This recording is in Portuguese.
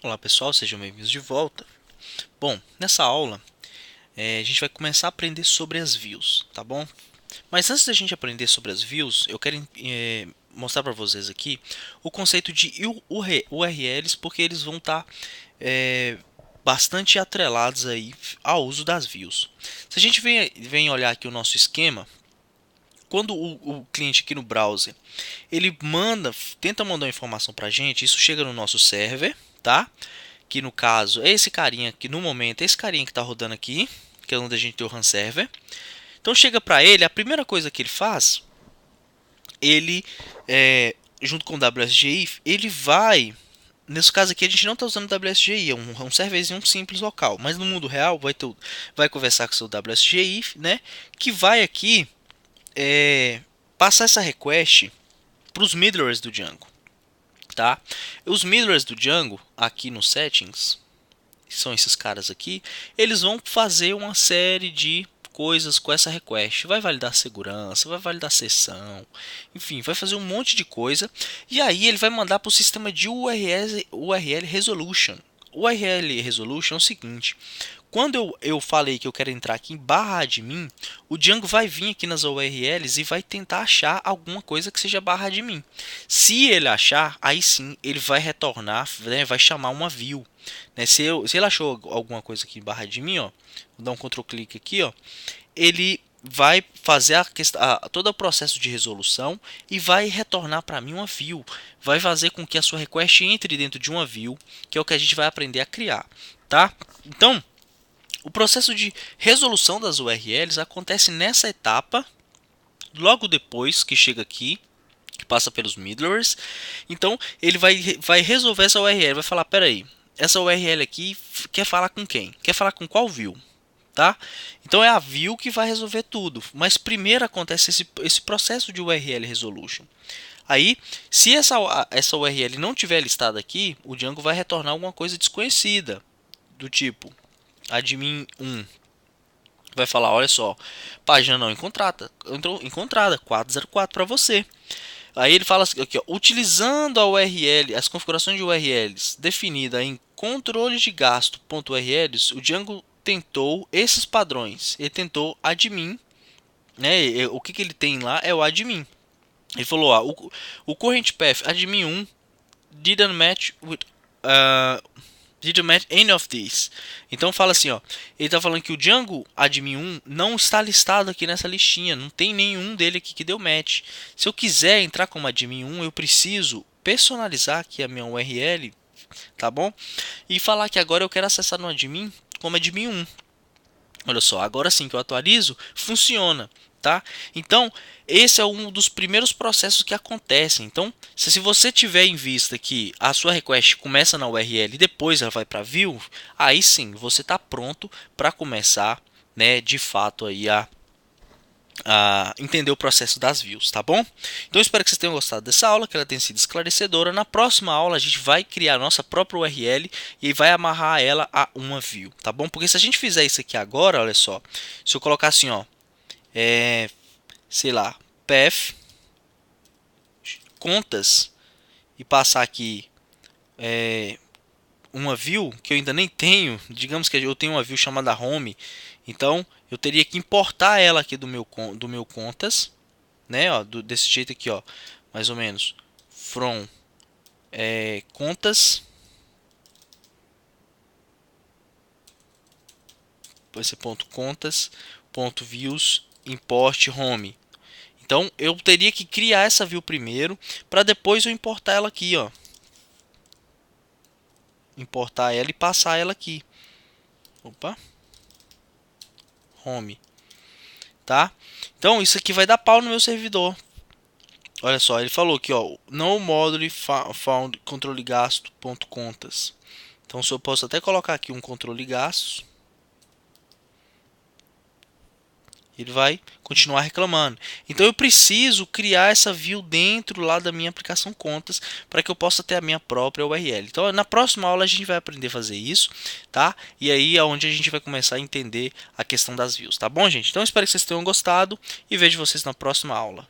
Olá pessoal, sejam bem-vindos de volta. Bom, nessa aula a gente vai começar a aprender sobre as views, tá bom? Mas antes da gente aprender sobre as views, eu quero mostrar para vocês aqui o conceito de URLs, porque eles vão estar bastante atrelados aí ao uso das views. Se a gente vem olhar aqui o nosso esquema, quando o cliente aqui no browser ele tenta mandar uma informação para a gente, isso chega no nosso server, tá? Que no caso é esse carinha aqui, no momento é esse carinha que está rodando aqui, que é onde a gente tem o RAM server. Então chega para ele, a primeira coisa que ele faz, ele junto com o WSGI, ele vai, nesse caso aqui a gente não está usando WSGI, é um serverzinho simples local, mas no mundo real vai conversar com o seu WSGI, né, que vai aqui passar essa request para os middlewares do Django, tá? Os middlewares do Django aqui no settings, que são esses caras aqui, eles vão fazer uma série de coisas com essa request. Vai validar segurança, vai validar sessão, enfim, vai fazer um monte de coisa. E aí ele vai mandar para o sistema de URL Resolution. O URL Resolution é o seguinte: quando eu falei que eu quero entrar aqui em barra admin, o Django vai vir aqui nas URLs e vai tentar achar alguma coisa que seja barra admin. Se ele achar, aí sim ele vai retornar, né, vai chamar uma view. Né? Se ele achou alguma coisa aqui em barra admin, ó, vou dar um Ctrl clique aqui, ó, ele vai fazer todo o processo de resolução e vai retornar para mim uma view. Vai fazer com que a sua request entre dentro de uma view, que é o que a gente vai aprender a criar, tá? Então, o processo de resolução das URLs acontece nessa etapa, logo depois que chega aqui, que passa pelos middlewares. Então ele vai resolver essa URL, vai falar, peraí, essa URL aqui quer falar com quem? Quer falar com qual view? Tá? Então é a view que vai resolver tudo, mas primeiro acontece esse processo de URL resolution. Aí, se essa URL não tiver listada aqui, o Django vai retornar alguma coisa desconhecida, do tipo admin 1. Vai falar, olha só, página não encontrada 404 para você. Aí ele fala aqui, ó, utilizando a URL, as configurações de URLs definida em controle de gasto.urls, o Django tentou esses padrões. Ele tentou admin, né? O que ele tem lá é o admin. Ele falou, ó, o current path admin 1 didn't match with Did you match any of these? Então fala assim, ó. Ele está falando que o Django Admin 1 não está listado aqui nessa listinha. Não tem nenhum dele aqui que deu match. Se eu quiser entrar como Admin 1, eu preciso personalizar aqui a minha URL, tá bom? E falar que agora eu quero acessar no Admin como Admin 1. Olha só, agora sim que eu atualizo, funciona, tá? Então, esse é um dos primeiros processos que acontecem. Então, se você tiver em vista que a sua request começa na URL e depois ela vai para view, aí sim, você está pronto para começar, né, de fato aí a entender o processo das views, tá bom? Então espero que vocês tenham gostado dessa aula, que ela tenha sido esclarecedora. Na próxima aula a gente vai criar a nossa própria URL e vai amarrar ela a uma view, tá bom? Porque se a gente fizer isso aqui agora, olha só, se eu colocar assim, ó, sei lá, path contas e passar aqui uma view que eu ainda nem tenho, digamos que eu tenho uma view chamada home, então eu teria que importar ela aqui do meu contas, né, ó, desse jeito aqui, ó, mais ou menos, from contas, vai ser ponto contas, ponto views, import home. Então eu teria que criar essa view primeiro, para depois eu importar ela aqui, ó, importar ela e passar ela aqui, opa, home, tá? Então isso aqui vai dar pau no meu servidor. Olha só, ele falou aqui, ó, no module found controle gasto ponto contas. Então se eu posso até colocar aqui um controle gastos, ele vai continuar reclamando. Então eu preciso criar essa view dentro lá da minha aplicação contas para que eu possa ter a minha própria URL. Então na próxima aula a gente vai aprender a fazer isso, tá? E aí é onde a gente vai começar a entender a questão das views, tá bom, gente? Então espero que vocês tenham gostado e vejo vocês na próxima aula.